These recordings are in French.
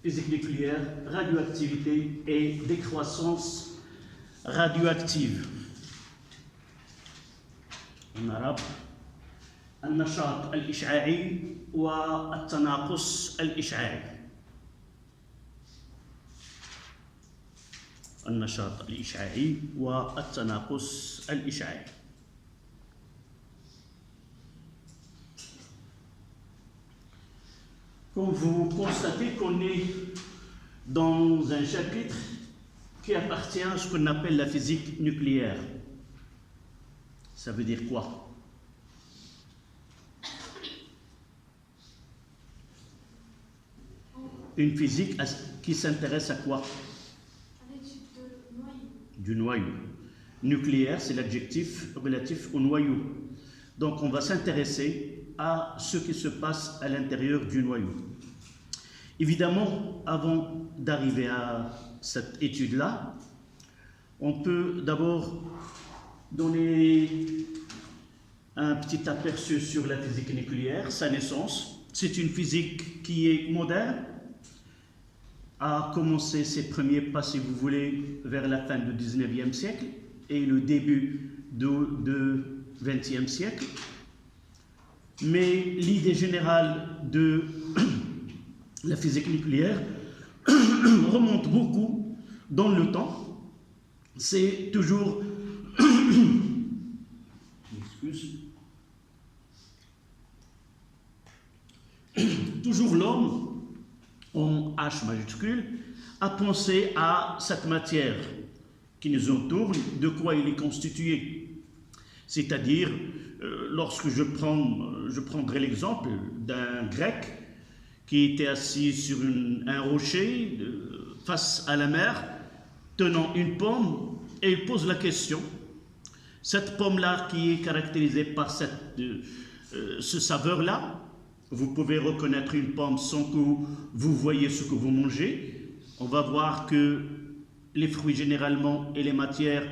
physique nucléaire, radioactivité et décroissance radioactive. En arabe, النشاط الإشعاعي والتناقص الإشعاعي. النشاط الإشعاعي والتناقص الإشعاعي. Comme vous constatez qu'on est dans un chapitre qui appartient à ce qu'on appelle la physique nucléaire. Ça veut dire quoi? Une physique qui s'intéresse à quoi? À l'étude de noyau. Du noyau. Nucléaire, c'est l'adjectif relatif au noyau. Donc on va s'intéresser à ce qui se passe à l'intérieur du noyau. Évidemment, avant d'arriver à cette étude-là, on peut d'abord donner un petit aperçu sur la physique nucléaire, sa naissance. C'est une physique qui est moderne, a commencé ses premiers pas, si vous voulez, vers la fin du 19e siècle et le début du 20e siècle. Mais l'idée générale de la physique nucléaire remonte beaucoup dans le temps. C'est toujours toujours l'homme, en H majuscule, a pensé à cette matière qui nous entoure, de quoi il est constitué. C'est-à-dire, lorsque je prendrai l'exemple d'un grec qui était assis sur un rocher face à la mer, tenant une pomme, et il pose la question. Cette pomme-là qui est caractérisée par ce saveur-là, vous pouvez reconnaître une pomme sans que vous voyez ce que vous mangez. On va voir que les fruits généralement et les matières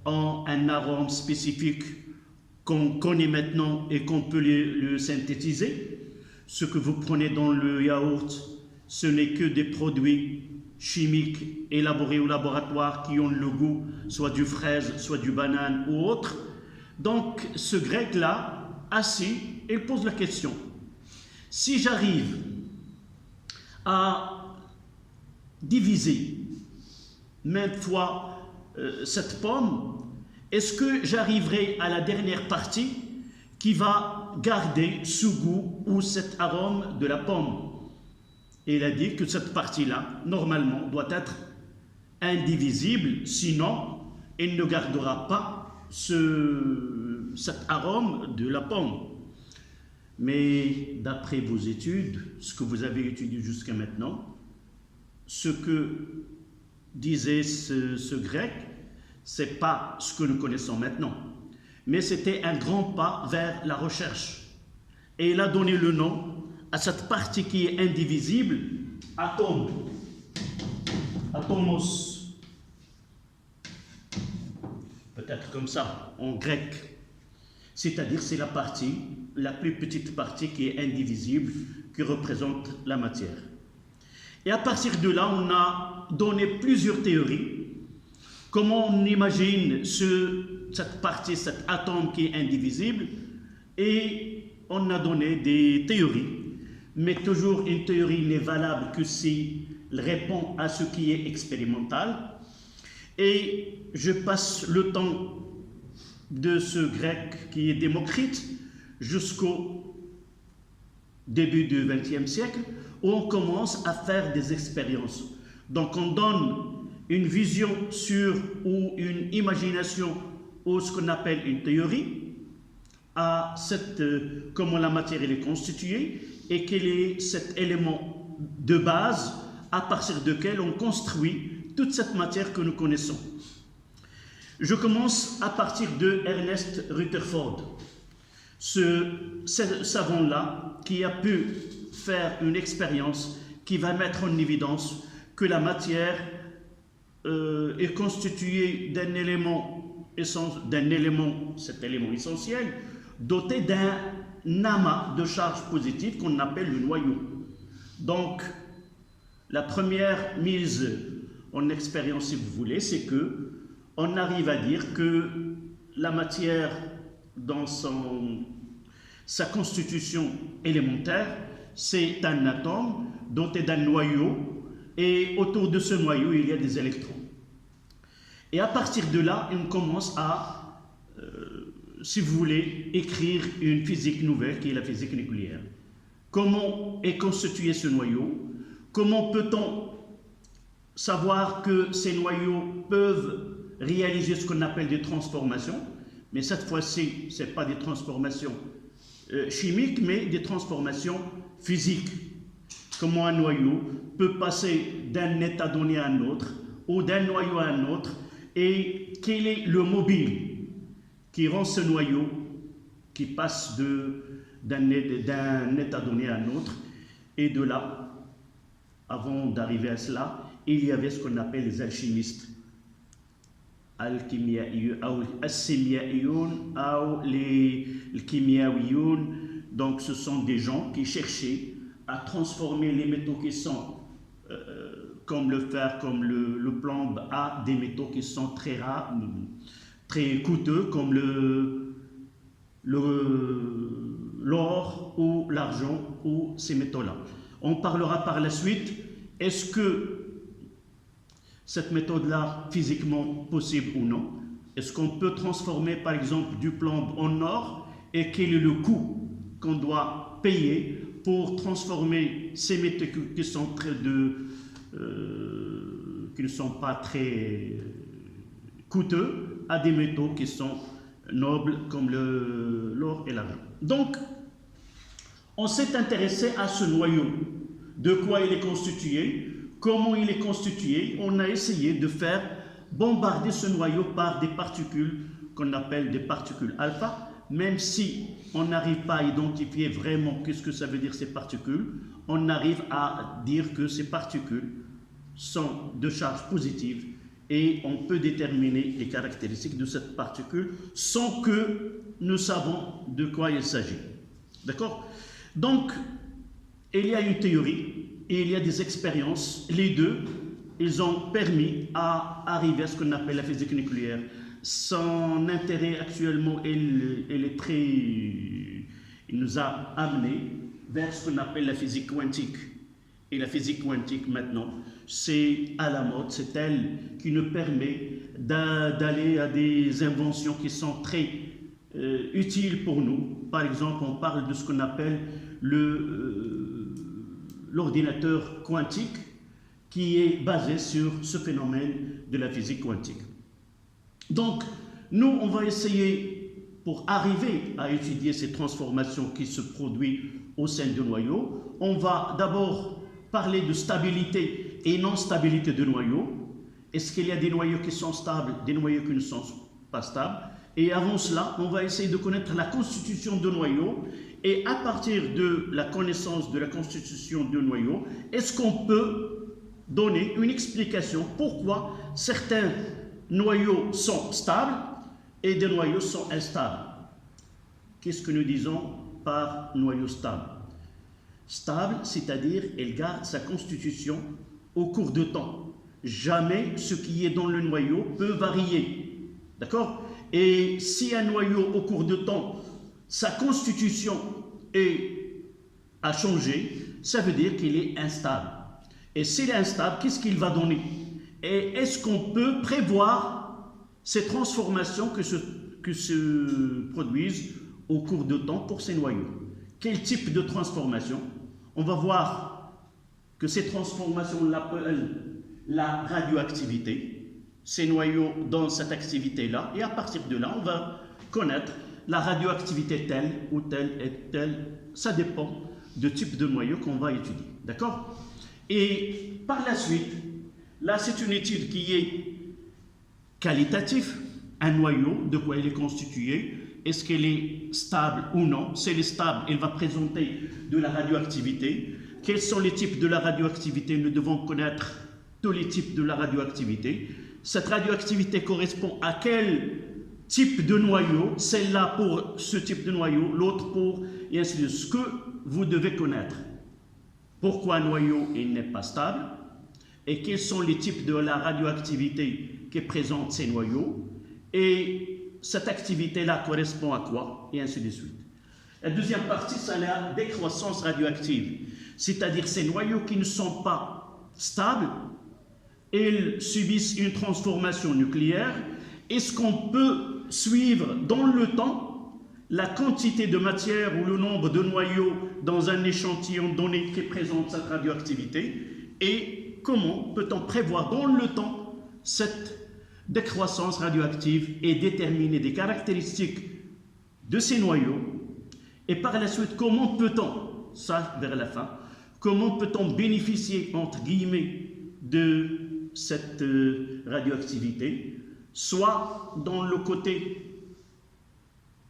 ont un arôme spécifique qu'on connaît maintenant et qu'on peut le synthétiser. Ce que vous prenez dans le yaourt, ce n'est que des produits chimiques élaborés au laboratoire qui ont le goût soit du fraise, soit du banane ou autre. Donc ce grec-là, assis, il pose la question. Si j'arrive à diviser maintes fois cette pomme, est-ce que j'arriverai à la dernière partie qui va garder ce goût ou cet arôme de la pomme? Et il a dit que cette partie-là, normalement, doit être indivisible, sinon elle ne gardera pas cet arôme de la pomme. Mais d'après vos études, ce que vous avez étudié jusqu'à maintenant, ce que disait ce grec, ce n'est pas ce que nous connaissons maintenant, mais c'était un grand pas vers la recherche. Et il a donné le nom à cette partie qui est indivisible, atome, atomos, peut-être comme ça, en grec. C'est-à-dire c'est la partie, la plus petite partie qui est indivisible, qui représente la matière. Et à partir de là, on a donné plusieurs théories. Comment on imagine cette partie, cet atome qui est indivisible, et on a donné des théories. Mais toujours une théorie n'est valable que si elle répond à ce qui est expérimental. Et je passe le temps de ce grec qui est Démocrite jusqu'au début du XXe siècle, où on commence à faire des expériences. Donc on donne une vision sur ou une imagination ou ce qu'on appelle une théorie à comment la matière est constituée et quel est cet élément de base à partir duquel on construit toute cette matière que nous connaissons. Je commence à partir de Ernest Rutherford, ce savant-là qui a pu faire une expérience qui va mettre en évidence que la matière est constituée d'un élément, cet élément essentiel, doté d'un amas de charges positives qu'on appelle le noyau. Donc, La première mise en expérience, si vous voulez, c'est que on arrive à dire que la matière, dans sa constitution élémentaire, c'est un atome doté d'un noyau, et autour de ce noyau, il y a des électrons. Et à partir de là, on commence à, si vous voulez, écrire une physique nouvelle qui est la physique nucléaire. Comment est constitué ce noyau? Comment peut-on savoir que ces noyaux peuvent réaliser ce qu'on appelle des transformations? Mais cette fois-ci, ce n'est pas des transformations chimiques, mais des transformations physiques. Comment un noyau peut passer d'un état donné à un autre, ou d'un noyau à un autre, et quel est le mobile qui rend ce noyau qui passe d'un état donné à un autre. Et de là, avant d'arriver à cela, il y avait ce qu'on appelle les alchimistes, donc ce sont des gens qui cherchaient à transformer les métaux qui sont comme le fer, comme le plomb, à des métaux qui sont très rares, très coûteux, comme l'or ou l'argent ou ces métaux-là. On parlera par la suite, est-ce que cette méthode-là physiquement possible ou non? Est-ce qu'on peut transformer par exemple du plomb en or, et quel est le coût qu'on doit payer pour transformer ces métaux qui sont qui ne sont pas très coûteux à des métaux qui sont nobles comme l'or et l'argent. Donc, on s'est intéressé à ce noyau, de quoi il est constitué, comment il est constitué. On a essayé de faire bombarder ce noyau par des particules qu'on appelle des particules alpha, même si on n'arrive pas à identifier vraiment qu'est-ce que ça veut dire ces particules, on arrive à dire que ces particules sont de charge positive et on peut déterminer les caractéristiques de cette particule sans que nous savons de quoi il s'agit. D'accord? Donc, il y a une théorie et il y a des expériences. Les deux, ils ont permis à arriver à ce qu'on appelle la physique nucléaire. Son intérêt actuellement, il nous a amené vers ce qu'on appelle la physique quantique. Et la physique quantique maintenant, c'est à la mode, c'est elle qui nous permet d'aller à des inventions qui sont très utiles pour nous. Par exemple, on parle de ce qu'on appelle l'ordinateur quantique, qui est basé sur ce phénomène de la physique quantique. Donc, nous, on va essayer, pour arriver à étudier ces transformations qui se produisent au sein du noyau, on va d'abord parler de stabilité et non-stabilité de noyaux. Est-ce qu'il y a des noyaux qui sont stables, des noyaux qui ne sont pas stables? Et avant cela, on va essayer de connaître la constitution de noyaux. Et à partir de la connaissance de la constitution de noyaux, est-ce qu'on peut donner une explication pourquoi certains noyaux sont stables et des noyaux sont instables? Qu'est-ce que nous disons par noyau stable? Stable, c'est-à-dire elle garde sa constitution au cours de temps. Jamais ce qui est dans le noyau peut varier. D'accord? Et si un noyau au cours de temps, sa constitution a changé, ça veut dire qu'il est instable. Et s'il est instable, qu'est-ce qu'il va donner? Et est-ce qu'on peut prévoir ces transformations que se produisent au cours de temps pour ces noyaux? Quel type de transformation? On va voir que ces transformations, on l'appelle la radioactivité. Ces noyaux donnent cette activité-là, et à partir de là, on va connaître la radioactivité telle ou telle et telle. Ça dépend du type de noyau qu'on va étudier. D'accord? Et par la suite, là, c'est une étude qui est qualitative. Un noyau, de quoi il est constitué, est-ce qu'elle est stable ou non? Si elle est stable, elle va présenter de la radioactivité. Quels sont les types de la radioactivité? Nous devons connaître tous les types de la radioactivité. Cette radioactivité correspond à quel type de noyau? Celle-là pour ce type de noyau, l'autre pour... et ainsi de suite. Ce que vous devez connaître. Pourquoi un noyau il n'est pas stable? et quels sont les types de la radioactivité que présentent ces noyaux, et cette activité-là correspond à quoi, et ainsi de suite. La deuxième partie, c'est la décroissance radioactive, c'est-à-dire ces noyaux qui ne sont pas stables, ils subissent une transformation nucléaire. Est-ce qu'on peut suivre dans le temps la quantité de matière ou le nombre de noyaux dans un échantillon donné qui présente cette radioactivité, et comment peut-on prévoir dans le temps cette décroissance radioactive et déterminer des caractéristiques de ces noyaux, et par la suite comment peut-on, ça vers la fin, comment peut-on bénéficier entre guillemets de cette radioactivité, soit dans le côté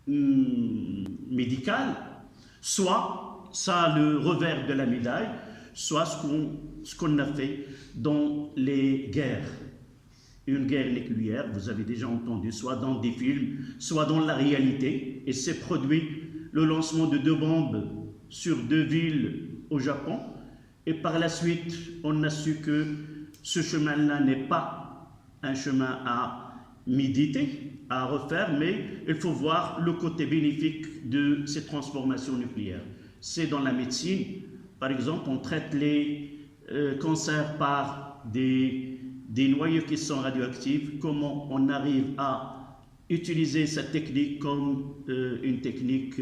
médical, soit ça a le revers de la médaille, soit ce qu'on a fait dans les guerres. Une guerre nucléaire, vous avez déjà entendu, soit dans des films, soit dans la réalité, et c'est produit le lancement de 2 bombes sur 2 villes au Japon, et par la suite, on a su que ce chemin-là n'est pas un chemin à méditer, à refaire, mais il faut voir le côté bénéfique de ces transformations nucléaires. C'est dans la médecine, par exemple, on traite les cancers par des noyaux qui sont radioactifs. Comment on arrive à utiliser cette technique comme une technique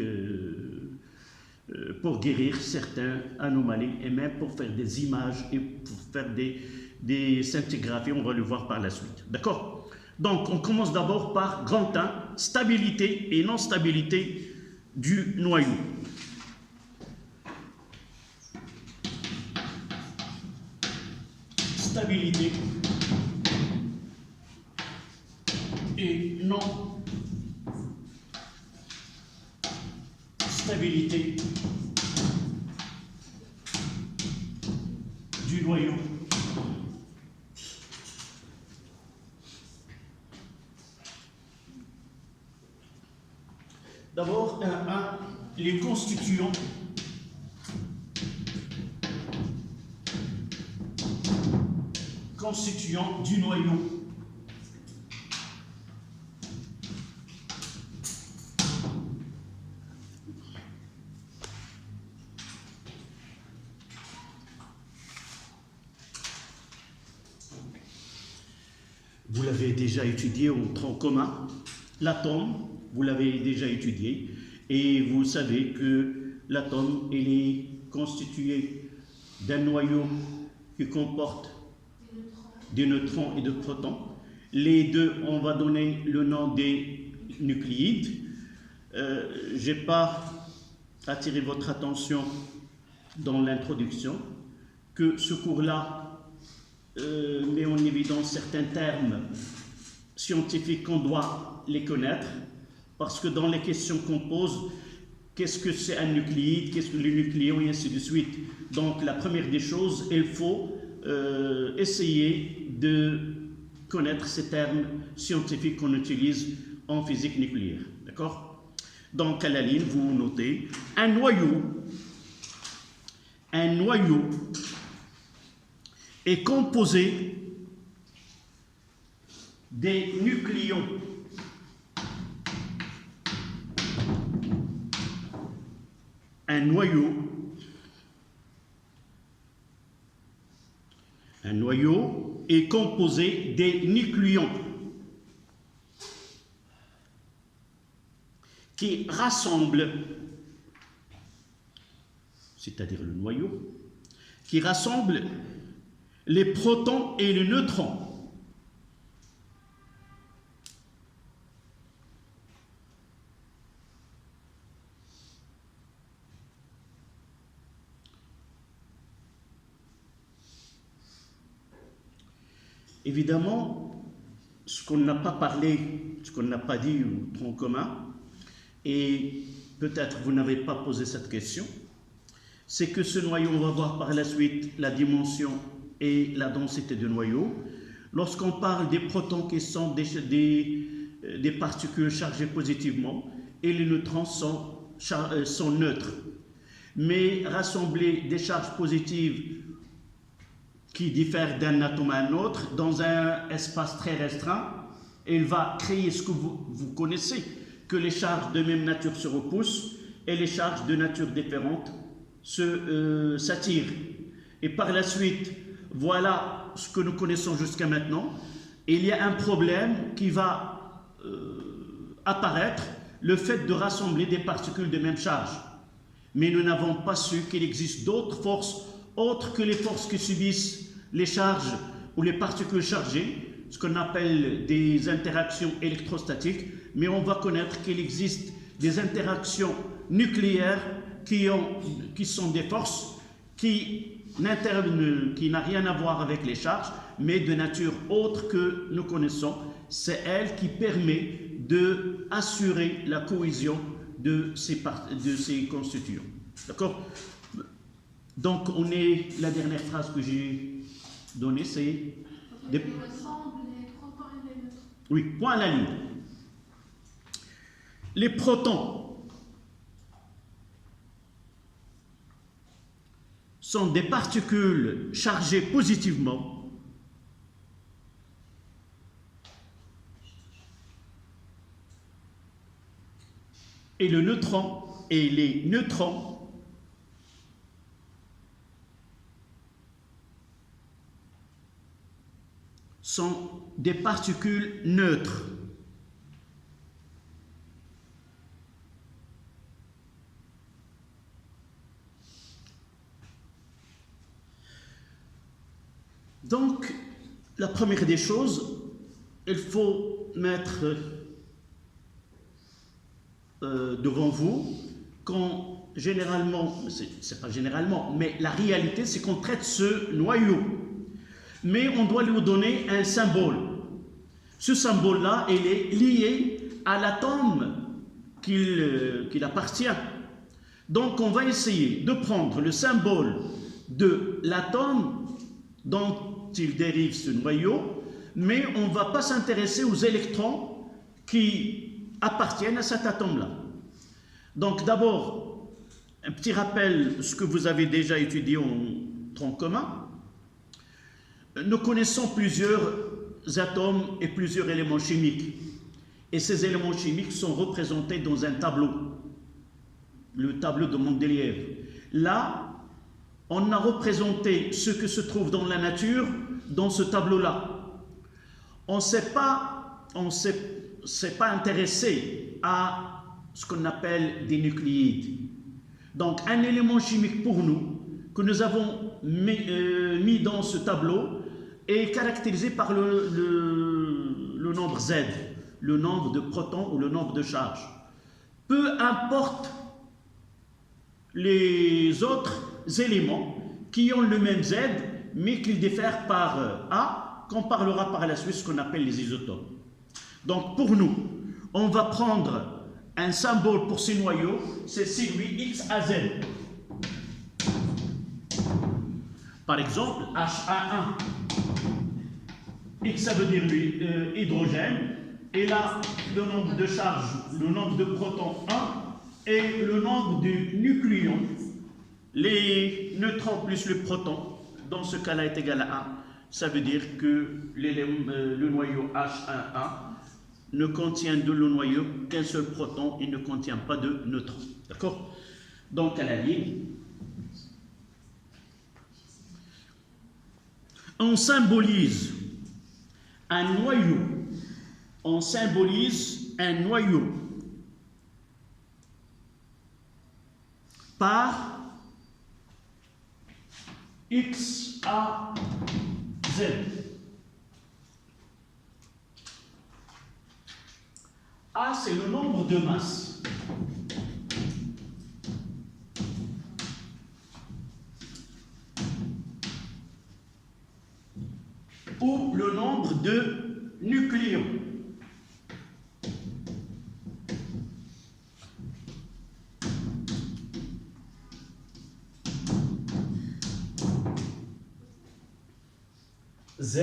pour guérir certaines anomalies, et même pour faire des images et pour faire des scintigraphies, on va le voir par la suite. D'accord? Donc, on commence d'abord par grand 1, stabilité et non-stabilité du noyau. Stabilité et non-stabilité du noyau. D'abord, les constituants du noyau. Vous l'avez déjà étudié au tronc commun, l'atome, vous l'avez déjà étudié, et vous savez que l'atome, il est constitué d'un noyau qui comporte des neutrons et des protons. Les deux, on va donner le nom des nucléides. Je n'ai pas attiré votre attention dans l'introduction que ce cours-là met en évidence certains termes scientifiques qu'on doit les connaître, parce que dans les questions qu'on pose, qu'est-ce que c'est un nucléide, qu'est-ce que le nucléon, et ainsi de suite. Donc la première des choses, il faut essayer de connaître ces termes scientifiques qu'on utilise en physique nucléaire. D'accord? Donc à la ligne, vous notez un noyau est composé des nucléons un noyau est composé des nucléons qui rassemblent, c'est-à-dire le noyau, qui rassemble les protons et les neutrons. Évidemment, ce qu'on n'a pas parlé, ce qu'on n'a pas dit au tronc commun, et peut-être vous n'avez pas posé cette question, c'est que ce noyau, on va voir par la suite la dimension et la densité du noyau. Lorsqu'on parle des protons qui sont des particules chargées positivement, et les neutrons sont neutres, mais rassembler des charges positives qui diffère d'un atome à un autre dans un espace très restreint. Et il va créer ce que vous connaissez, que les charges de même nature se repoussent et les charges de nature différente s'attirent. Et par la suite, voilà ce que nous connaissons jusqu'à maintenant. Il y a un problème qui va apparaître, le fait de rassembler des particules de même charge. Mais nous n'avons pas su qu'il existe d'autres forces autres que les forces qui subissent les charges ou les particules chargées, ce qu'on appelle des interactions électrostatiques, mais on va connaître qu'il existe des interactions nucléaires qui sont des forces qui n'a rien à voir avec les charges, mais de nature autre que nous connaissons. C'est elle qui permet d'assurer la cohésion de ces constituants. D'accord? Donc, la dernière phrase que j'ai donnée, c'est... Ils ressemblent les protons et les neutrons. Oui, point à la ligne. Les protons sont des particules chargées positivement et les neutrons sont des particules neutres. Donc, la première des choses, il faut mettre devant vous quand généralement, c'est pas généralement, mais la réalité c'est qu'on traite ce noyau, mais on doit lui donner un symbole. Ce symbole-là, il est lié à l'atome qu'il appartient. Donc on va essayer de prendre le symbole de l'atome dont il dérive ce noyau, mais on ne va pas s'intéresser aux électrons qui appartiennent à cet atome-là. Donc d'abord, un petit rappel, ce que vous avez déjà étudié en tronc commun. Nous connaissons plusieurs atomes et plusieurs éléments chimiques. Et ces éléments chimiques sont représentés dans un tableau, le tableau de Mendeleïev. Là, on a représenté ce que se trouve dans la nature dans ce tableau-là. On ne s'est pas intéressé à ce qu'on appelle des nucléides. Donc, un élément chimique pour nous, que nous avons mis dans ce tableau, est caractérisé par le nombre Z, le nombre de protons ou le nombre de charges. Peu importe les autres éléments qui ont le même Z, mais qui diffèrent par A, qu'on parlera par la suite ce qu'on appelle les isotopes. Donc pour nous, on va prendre un symbole pour ces noyaux, c'est celui X à Z. Par exemple, HA1. X ça veut dire hydrogène, et là le nombre de charges, le nombre de protons 1, et le nombre de nucléons, les neutrons plus le proton, dans ce cas-là est égal à 1. Ça veut dire que le noyau H11 ne contient de le noyau qu'un seul proton, il ne contient pas de neutrons. D'accord? Donc à la ligne, on symbolise un noyau. On symbolise un noyau par X, A, Z. A, c'est le nombre de masses. Ou le nombre de nucléons. Z,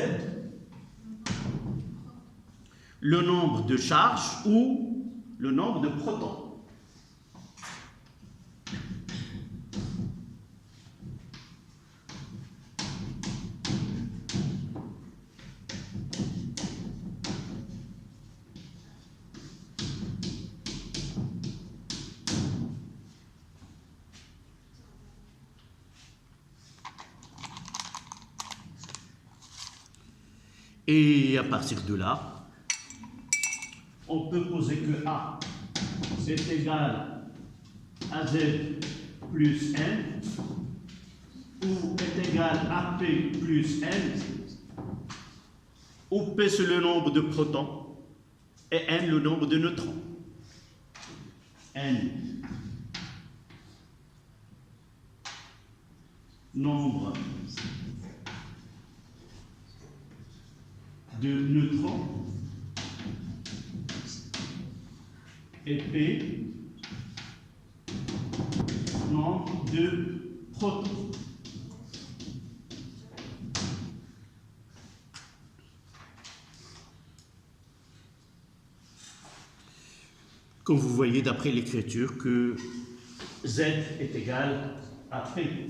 le nombre de charges ou le nombre de protons. Et à partir de là, on peut poser que A est égal à Z plus N, ou est égal à P plus N, où P c'est le nombre de protons et N le nombre de neutrons. N, nombre de neutrons, et P, nombre de protons. Comme vous voyez d'après l'écriture que Z est égal à P.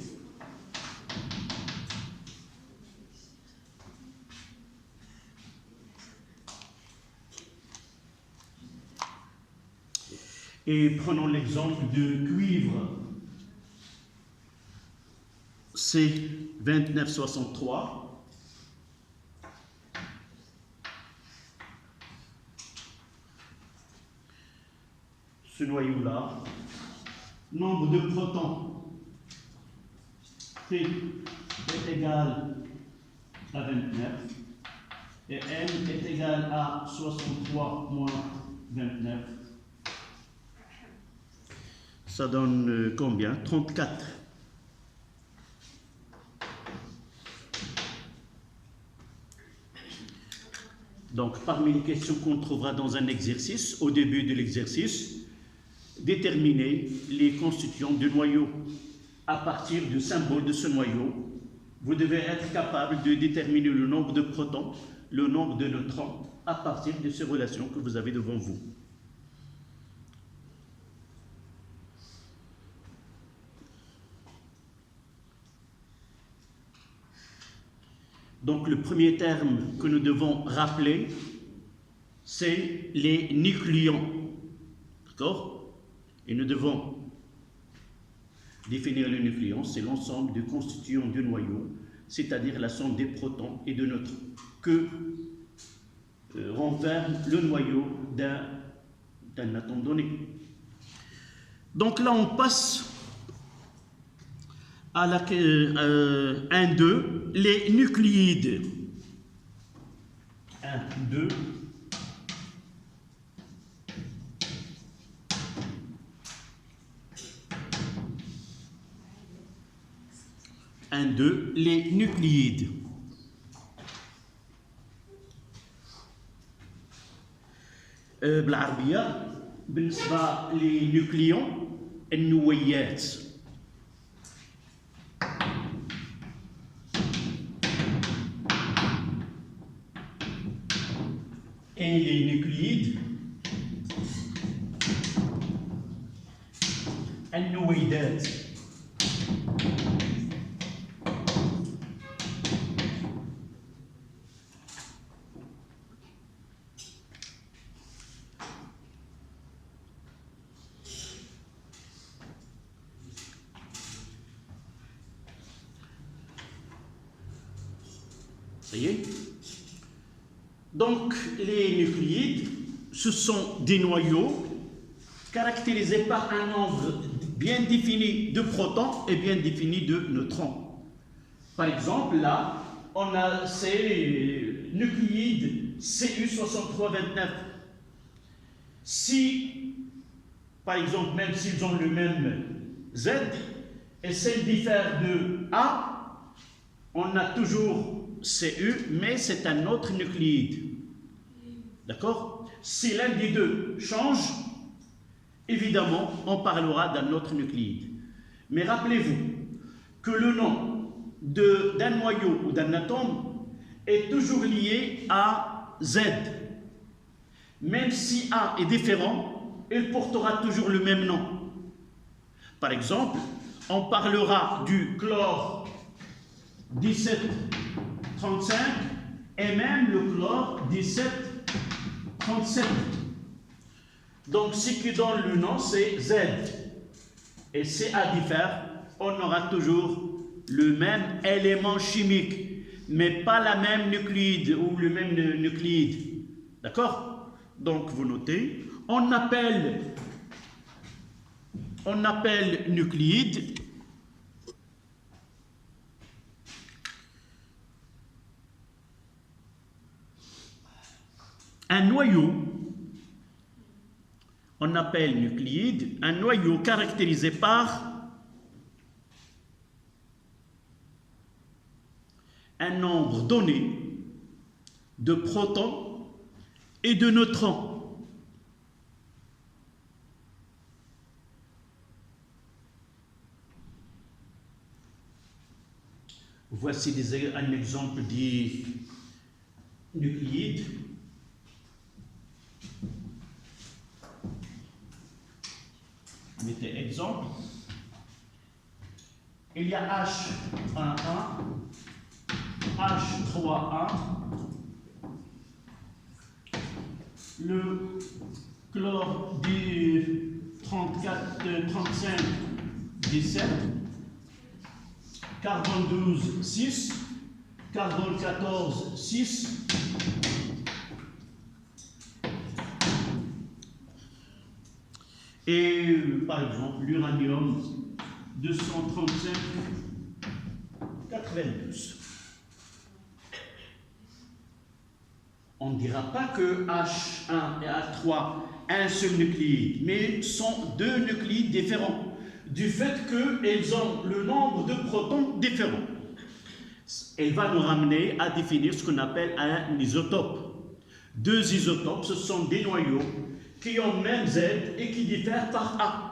Et prenons l'exemple de cuivre C2963. Ce noyau-là, nombre de protons P est égal à 29 et N est égal à 63 moins 29. Ça donne combien? 34. Donc, parmi les questions qu'on trouvera dans un exercice, au début de l'exercice, déterminer les constituants du noyau. À partir du symbole de ce noyau, vous devez être capable de déterminer le nombre de protons, le nombre de neutrons, à partir de ces relations que vous avez devant vous. Donc le premier terme que nous devons rappeler, c'est les nucléons. D'accord? Et nous devons définir le nucléon, c'est l'ensemble des constituants du noyau, c'est-à-dire la somme des protons et de neutrons que renferme le noyau d'un atome donné. Donc là, on passe à la 1-2, les nucléides. 1, 2. Les nucléides. بالعربية بالنسبة للنيوكليون النويات. Et les nucléides النويدات. Ça y est. Donc, les nucléides, ce sont des noyaux caractérisés par un nombre bien défini de protons et bien défini de neutrons. Par exemple, là, on a ces nucléides Cu6329. Si, par exemple, même s'ils ont le même Z, et s'ils diffèrent de A, on a toujours Cu, mais c'est un autre nucléide. D'accord? Si l'un des deux change, évidemment, on parlera d'un autre nucléide. Mais rappelez-vous que le nom d'un noyau ou d'un atome est toujours lié à Z. Même si A est différent, il portera toujours le même nom. Par exemple, on parlera du chlore 1735 et même le chlore 1737. Donc, ce qui donne le nom, c'est Z. Et si A diffère, on aura toujours le même élément chimique. mais pas la même nucléide ou le même nucléide. D'accord? Donc vous notez, on appelle nucléide un noyau. On appelle nucléide un noyau caractérisé par un nombre donné de protons et de neutrons. Voici un exemple du nucléide. Mettez exemple. Il y a H11, H3A, le chlore du 35, 17, carbone 12, 6, carbone 14, 6, et par exemple l'uranium 235, 92. On ne dira pas que H1 et H3 un seul nucléide, mais sont deux nucléides différents, du fait qu'ils ont le nombre de protons différents. Elle va nous ramener à définir ce qu'on appelle un isotope. Deux isotopes, ce sont des noyaux qui ont même Z et qui diffèrent par A.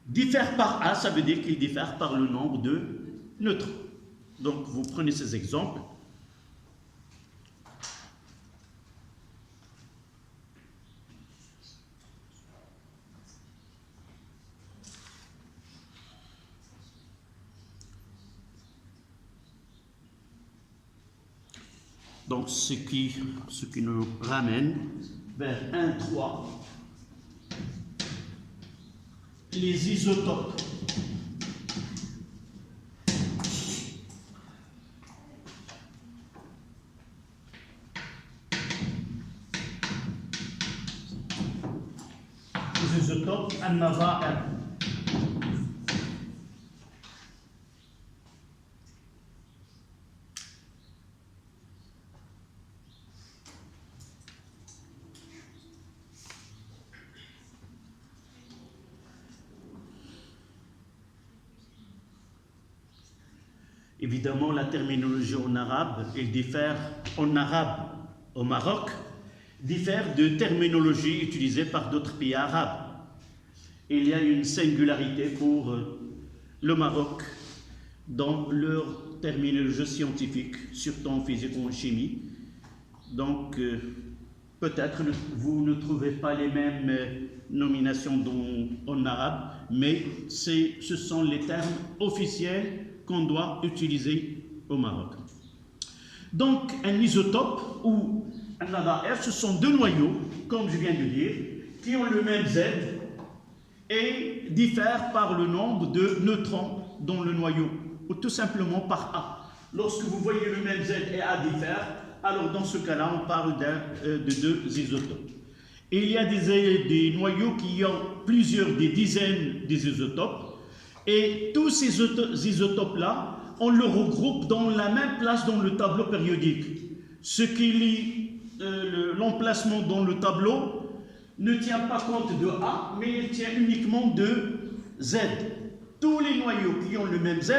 Diffèrent par A, ça veut dire qu'ils diffèrent par le nombre de neutrons. Donc vous prenez ces exemples. Donc, ce qui nous ramène vers 1,3, les isotopes. Les isotopes, il y en a un. Évidemment, la terminologie en arabe, elle diffère en arabe au Maroc, diffère de terminologie utilisée par d'autres pays arabes. Il y a une singularité pour le Maroc dans leur terminologie scientifique, surtout en physique ou en chimie. Donc, peut-être vous ne trouvez pas les mêmes nominations en arabe, mais ce sont les termes officiels qu'on doit utiliser au Maroc. Donc, un isotope ou un ADR, ce sont deux noyaux, comme je viens de dire, qui ont le même Z et diffèrent par le nombre de neutrons dans le noyau, ou tout simplement par A. Lorsque vous voyez le même Z et A diffèrent, alors dans ce cas-là, on parle de deux isotopes. Et il y a des noyaux qui ont des dizaines d'isotopes, et tous ces isotopes-là, on le regroupe dans la même place dans le tableau périodique. Ce qui lie l'emplacement dans le tableau ne tient pas compte de A, mais il tient uniquement de Z. Tous les noyaux qui ont le même Z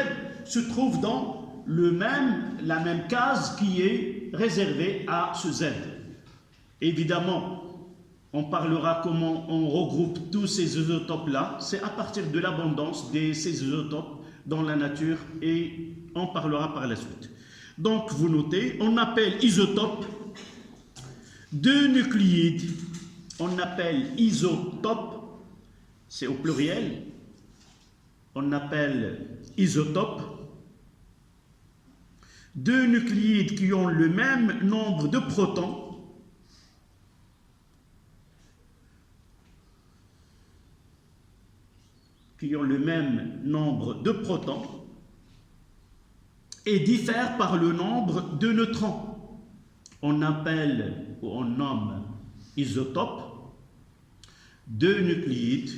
se trouvent dans la même case qui est réservée à ce Z. Évidemment, on parlera comment on regroupe tous ces isotopes-là. C'est à partir de l'abondance de ces isotopes dans la nature et on parlera par la suite. Donc, vous notez, on appelle isotope deux nucléides. On appelle isotope, c'est au pluriel. On appelle isotope deux nucléides qui ont le même nombre de protons et diffère par le nombre de neutrons. On appelle ou on nomme isotope deux nucléides.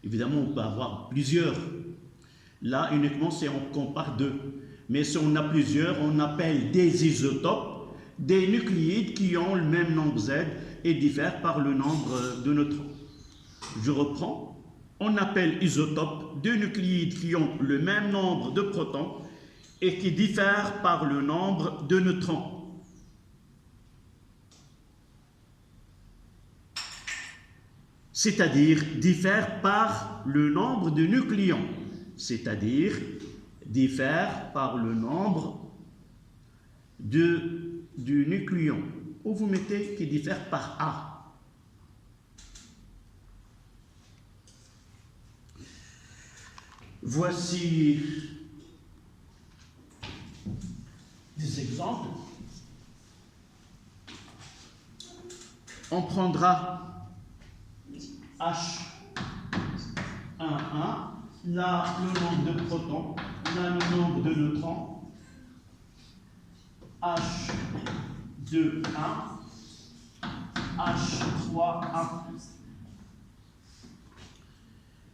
Évidemment, on peut avoir plusieurs. Là, uniquement, c'est on compare deux. Mais si on a plusieurs, on appelle des isotopes, des nucléides qui ont le même nombre Z et diffèrent par le nombre de neutrons. Je reprends. On appelle isotopes deux nucléides qui ont le même nombre de protons et qui diffèrent par le nombre de neutrons. C'est-à-dire diffèrent par le nombre de nucléons, c'est-à-dire diffèrent par le nombre du nucléon. Ou vous mettez qui diffèrent par A. Voici des exemples. On prendra H11, là le nombre de protons, là le nombre de neutrons, H21, H31.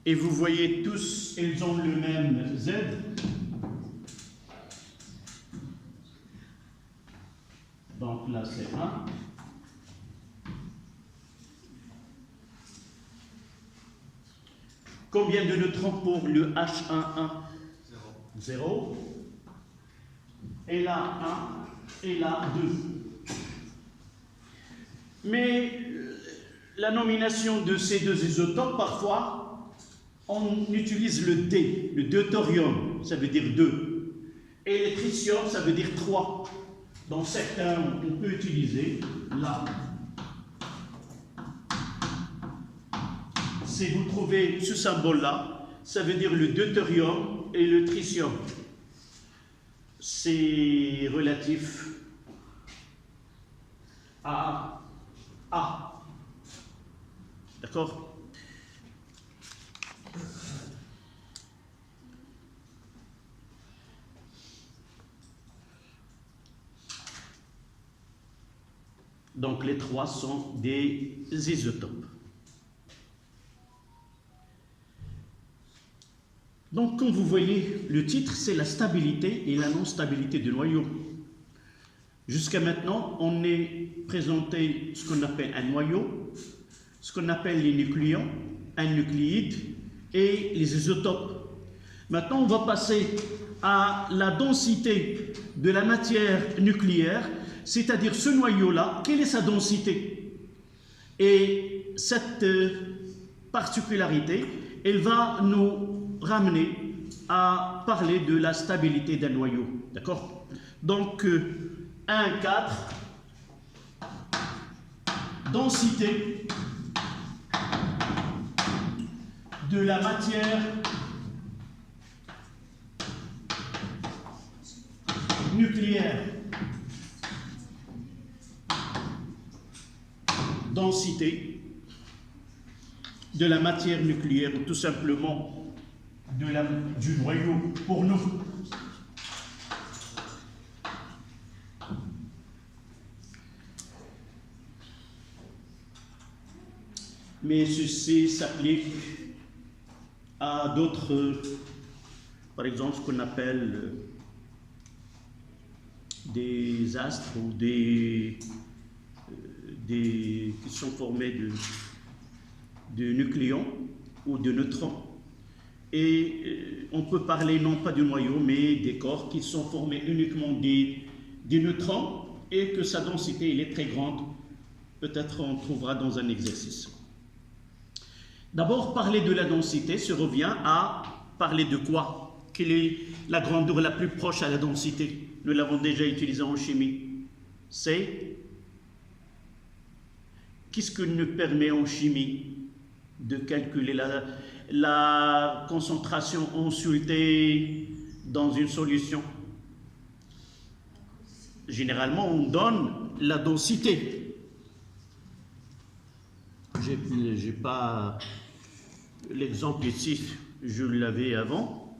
Et vous voyez tous, ils ont le même Z. Donc là c'est 1. Combien de neutrons pour le H11? 0. Et là 1. Et là 2. Mais la nomination de ces deux isotopes, parfois, on utilise le D, le deutérium, ça veut dire 2. Et le tritium, ça veut dire 3. Dans certains, on peut utiliser là. Si vous trouvez ce symbole-là, ça veut dire le deutérium et le tritium. C'est relatif à A. D'accord? Donc les trois sont des isotopes. Donc comme vous voyez, le titre c'est la stabilité et la non-stabilité du noyau. Jusqu'à maintenant, on est présenté ce qu'on appelle un noyau, ce qu'on appelle les nucléons, un nucléide et les isotopes. Maintenant, on va passer à la densité de la matière nucléaire, c'est-à-dire ce noyau-là, quelle est sa densité? Et cette particularité, elle va nous ramener à parler de la stabilité d'un noyau. D'accord? Donc, 1,4, densité de la matière nucléaire. Densité de la matière nucléaire, ou tout simplement du noyau pour nous. Mais ceci s'applique à d'autres, par exemple, ce qu'on appelle des astres ou qui sont formés de nucléons ou de neutrons. Et on peut parler non pas du noyau, mais des corps qui sont formés uniquement des neutrons et que sa densité elle est très grande. Peut-être on trouvera dans un exercice. D'abord, parler de la densité se revient à parler de quoi? Quelle est la grandeur la plus proche à la densité? Nous l'avons déjà utilisé en chimie. C'est qu'est-ce que nous permet en chimie de calculer la concentration en soluté dans une solution? Généralement, on donne la densité. J'ai pas l'exemple ici, je l'avais avant.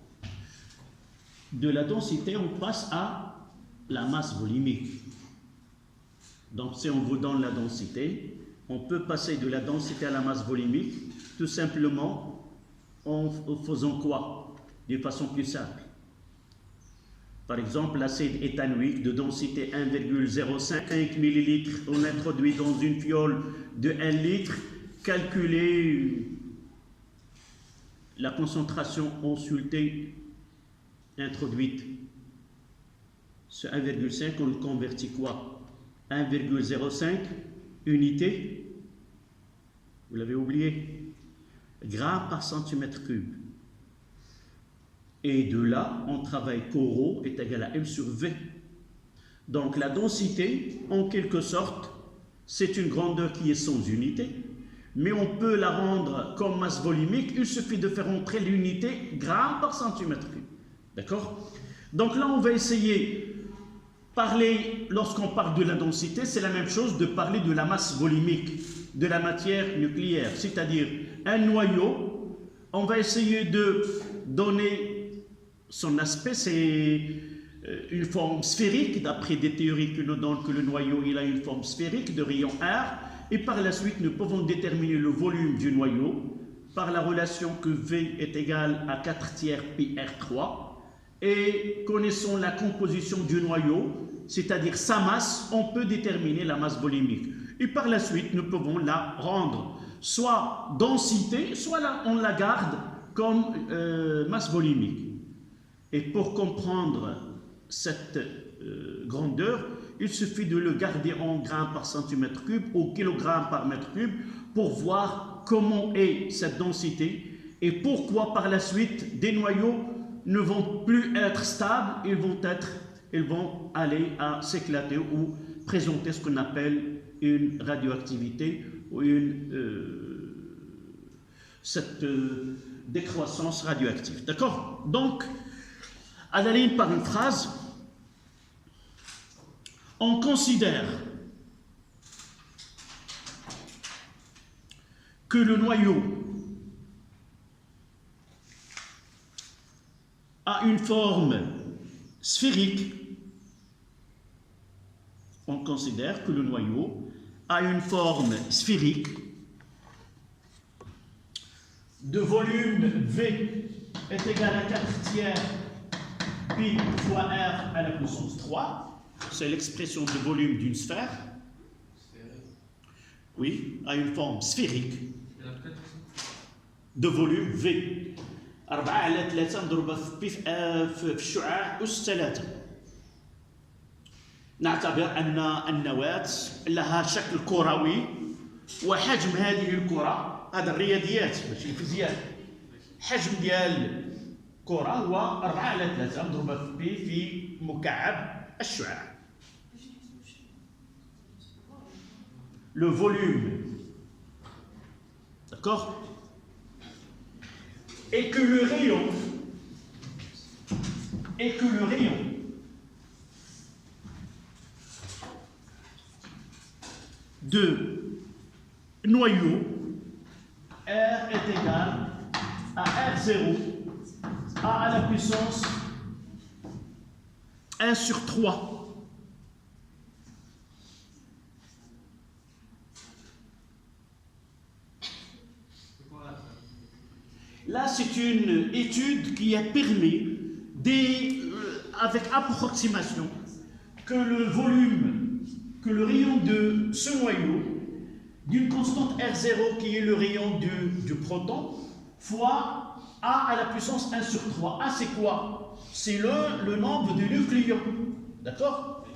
de la densité, on passe à la masse volumique. Donc si on vous donne la densité, on peut passer de la densité à la masse volumique tout simplement en faisant quoi? De façon plus simple. Par exemple, l'acide éthanoïque de densité 1,05 ml, on l'introduit dans une fiole de 1 litre, calculez la concentration consultée introduite. Ce 1,5, on le convertit quoi? 1,05 unités, vous l'avez oublié, grammes par centimètre cube. Et de là, on travaille qu'Rho est égal à M sur V. Donc la densité, en quelque sorte, c'est une grandeur qui est sans unité, mais on peut la rendre comme masse volumique, il suffit de faire entrer l'unité grammes par centimètre cube. D'accord? Donc là, on va essayer parler, lorsqu'on parle de la densité, c'est la même chose de parler de la masse volumique, de la matière nucléaire, c'est-à-dire un noyau, on va essayer de donner son aspect, c'est une forme sphérique, d'après des théories qui nous donnent que le noyau il a une forme sphérique de rayon R, et par la suite nous pouvons déterminer le volume du noyau par la relation que V est égal à 4 tiers pi R3, et connaissant la composition du noyau, c'est-à-dire sa masse, on peut déterminer la masse volumique. Et par la suite, nous pouvons la rendre soit densité, soit on la garde comme masse volumique. Et pour comprendre cette grandeur, il suffit de le garder en grammes par centimètre cube ou kilogrammes par mètre cube pour voir comment est cette densité et pourquoi par la suite des noyaux ne vont plus être stables, ils vont aller à s'éclater ou présenter ce qu'on appelle une radioactivité ou cette décroissance radioactive. D'accord? Donc, à la ligne par une phrase, on considère que le noyau a une forme sphérique. On considère que le noyau a une forme sphérique de volume V est égal à 4 tiers pi fois R à la puissance 3. C'est l'expression de volume d'une sphère. Oui, a une forme sphérique de volume V. 4 على 3 نضربها في الشعاع أس 3. نعتبر أن النواة لها شكل كروي وحجم هذه الكرة، هذا الرياضيات ماشي الفيزياء، حجم ديال كرة هو 4 على 3 مضروبة في مكعب الشعاع. Le volume, d'accord, et que le rayon de noyau R est égal à R0 à la puissance 1 sur 3. Là, c'est une étude qui a permis, avec approximation, que le volume, que le rayon de ce noyau, d'une constante R0 qui est le rayon du proton, fois A à la puissance 1 sur 3. A, c'est quoi? C'est le nombre de nucléons. D'accord?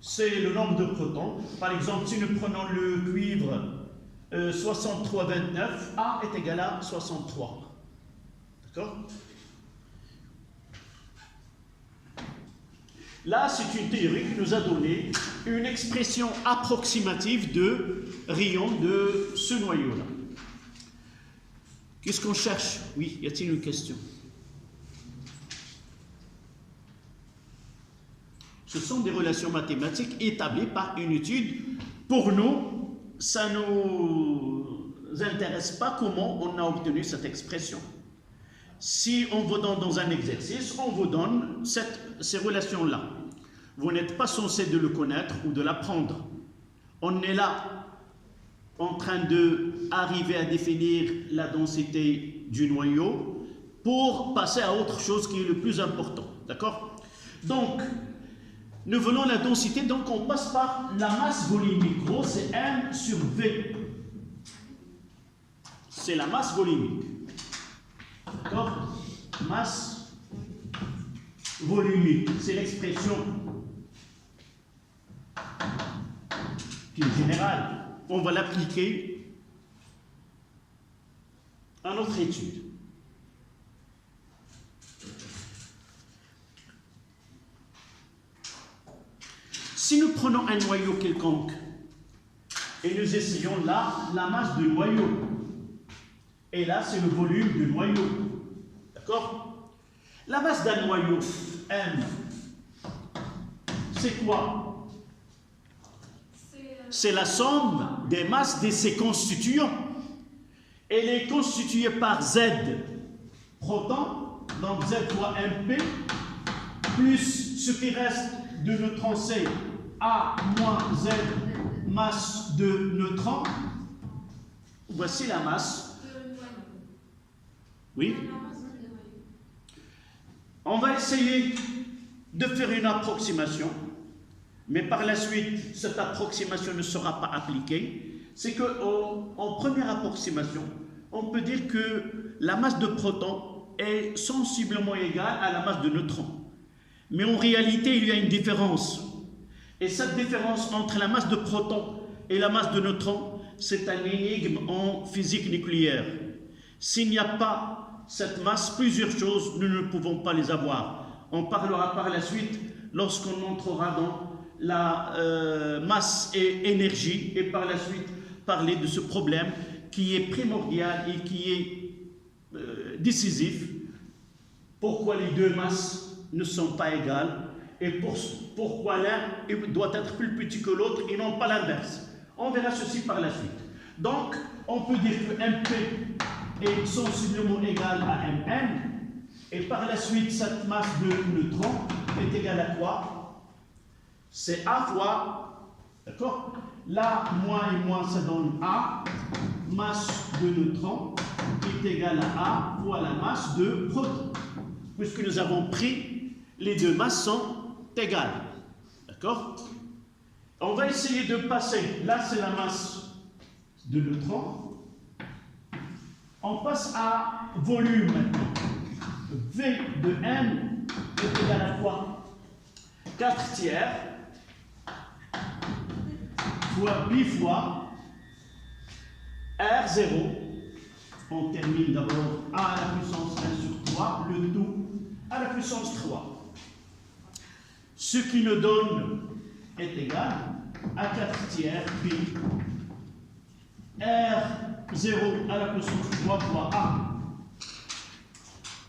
C'est le nombre de protons. Par exemple, si nous prenons le cuivre 6329, A est égal à 63. D'accord? Là, c'est une théorie qui nous a donné une expression approximative de rayon de ce noyau-là. Qu'est-ce qu'on cherche? Oui, y a-t-il une question? Ce sont des relations mathématiques établies par une étude. Pour nous, ça ne nous intéresse pas comment on a obtenu cette expression. si on vous donne dans un exercice, on vous donne ces relations-là. Vous n'êtes pas censé de le connaître ou de l'apprendre. On est là en train d'arriver à définir la densité du noyau pour passer à autre chose qui est le plus important. D'accord? Donc, nous voulons la densité, donc on passe par la masse volumique. Rho, c'est M sur V. C'est la masse volumique. D'accord? Masse volumique, c'est l'expression qui est générale. On va l'appliquer à notre étude. Si nous prenons un noyau quelconque et nous essayons là la masse du noyau, et là c'est le volume du noyau, d'accord? La masse d'un noyau, M, c'est quoi? C'est la somme des masses de ses constituants. Elle est constituée par Z proton, donc Z fois MP, plus ce qui reste de neutrons, c'est A moins Z masse de neutrons. Voici la masse. Oui. On va essayer de faire une approximation, mais par la suite, cette approximation ne sera pas appliquée. C'est qu'en première approximation, on peut dire que la masse de protons est sensiblement égale à la masse de neutrons. Mais en réalité, il y a une différence. Et cette différence entre la masse de protons et la masse de neutrons, c'est un énigme en physique nucléaire. S'il n'y a pas cette masse, plusieurs choses, nous ne pouvons pas les avoir. On parlera par la suite lorsqu'on entrera dans la masse et énergie, et par la suite parler de ce problème qui est primordial et qui est décisif. Pourquoi les deux masses ne sont pas égales et pourquoi l'un doit être plus petit que l'autre et non pas l'inverse. On verra ceci par la suite. Donc, on peut dire que MP est sensiblement égal à Mn, et par la suite, cette masse de neutrons est égale à quoi? C'est A fois, d'accord? Là, moins et moins, ça donne A, masse de neutrons est égale à A fois la masse de protons. Puisque nous avons pris, les deux masses sont égales, d'accord? On va essayer de passer, là c'est la masse de neutrons, on passe à volume maintenant. V de N est égal à quoi? 4 tiers fois pi fois R0. On termine d'abord A à la puissance 1 sur 3, le tout à la puissance 3. Ce qui nous donne est égal à 4 tiers pi R0 à la puissance 3 fois A.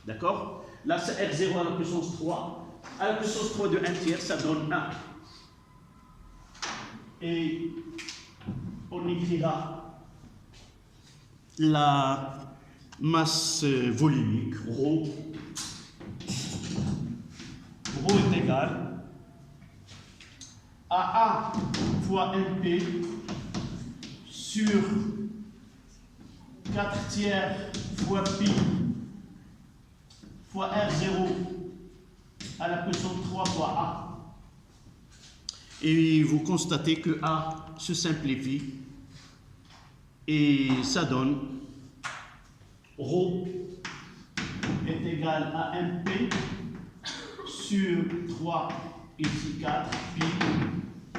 D'accord? Là, c'est R0 à la puissance 3. À la puissance 3 de 1 tiers, ça donne 1. Et on écrira la masse volumique, ρ. Ρ est égal à A fois MP sur 4 tiers fois pi fois R0 à la puissance 3 fois A. Et vous constatez que A se simplifie et ça donne ρ est égal à MP sur 3 ici 4 pi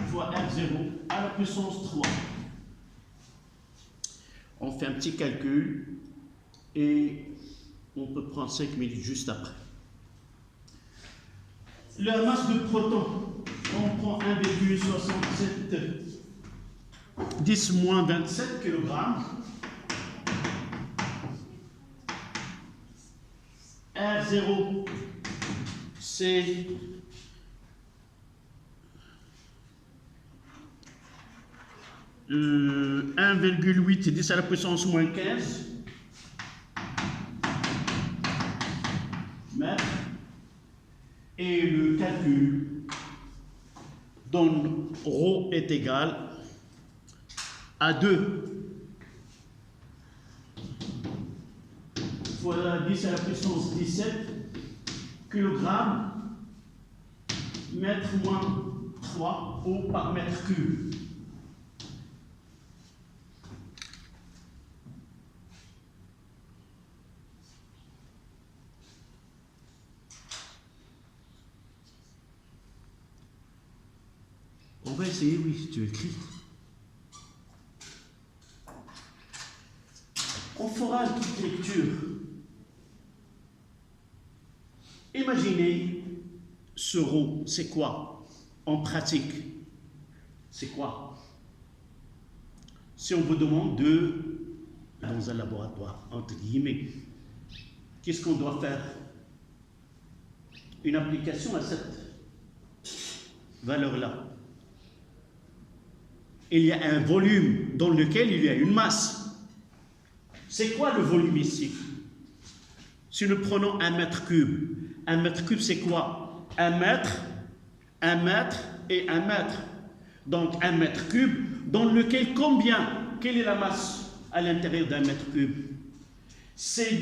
fois R0 à la puissance 3. On fait un petit calcul et on peut prendre 5 minutes juste après. La masse de protons, on prend 1,67 10 moins 27 kg. R0, c'est 1,8 10 à la puissance moins 15 Et le calcul donne ρ est égal à 2 fois 10 à la puissance 17 kg mètre moins 3 eau par mètre cube. On va essayer, oui, si tu écris. On fera une petite lecture. Imaginez ce ρ, c'est quoi en pratique? C'est quoi? Si on vous demande dans un laboratoire, entre guillemets, qu'est-ce qu'on doit faire? Une application à cette valeur-là. Il y a un volume dans lequel il y a une masse. C'est quoi le volume ici? Si nous prenons un mètre cube c'est quoi? Un mètre et un mètre. Donc un mètre cube dans lequel combien? Quelle est la masse à l'intérieur d'un mètre cube? C'est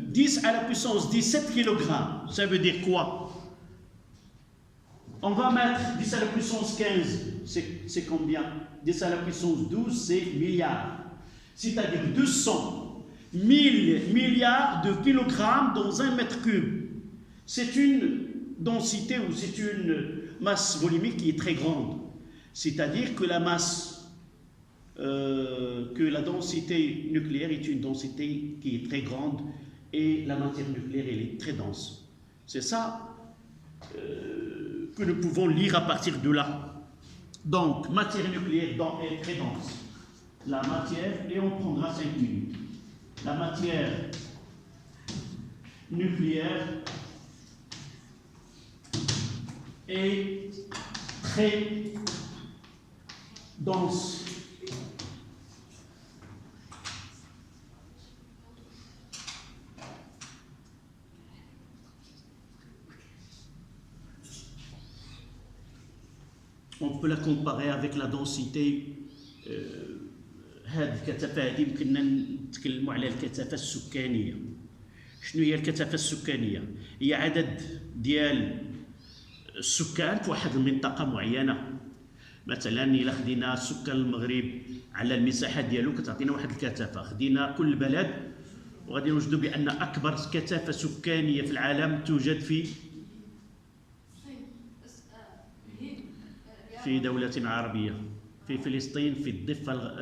10 à la puissance 17 kg. Ça veut dire quoi? On va mettre 10 à la puissance 15, c'est combien? 10 à la puissance 12, c'est milliards. C'est-à-dire 200 000 milliards de kilogrammes dans un mètre cube. C'est une densité ou c'est une masse volumique qui est très grande. C'est-à-dire que la masse, que la densité nucléaire est une densité qui est très grande et la matière nucléaire, elle est très dense. C'est ça que nous pouvons lire à partir de là. Donc, matière nucléaire est très dense. La matière, et on prendra 5 minutes. La matière nucléaire est très dense. On peut la comparer avec la densité. هذه الكثافة هذه يمكننا نتكلموا على الكثافة السكانية. شنو هي الكثافة السكانية؟ هي عدد ديال السكان في واحد المنطقة معينة. مثلا إلا خدينا سكان المغرب على المساحة ديالو كتعطينا واحد الكثافة. خدينا كل بلد وغادي نوجدوا بأن أكبر كثافة سكانية في العالم توجد في دولة عربية، في فلسطين، في الضفة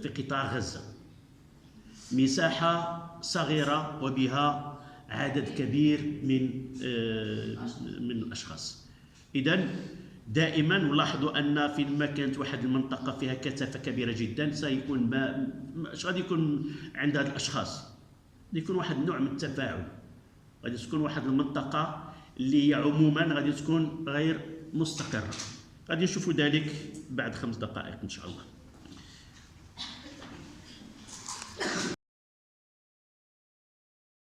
في قطاع غزة. مساحة صغيرة وبها عدد كبير من الأشخاص. إذن دائما نلاحظ أن فيما كانت واحد المنطقة فيها كثافة كبيرة جدا سيكون اش غادي يكون عند هاد الأشخاص؟ غادي يكون واحد النوع من التفاعل. غادي تكون واحد المنطقة اللي هي عموما غادي تكون غير مستقرة. غادي نشوفوا ذلك بعد 5 دقائق إن شاء الله.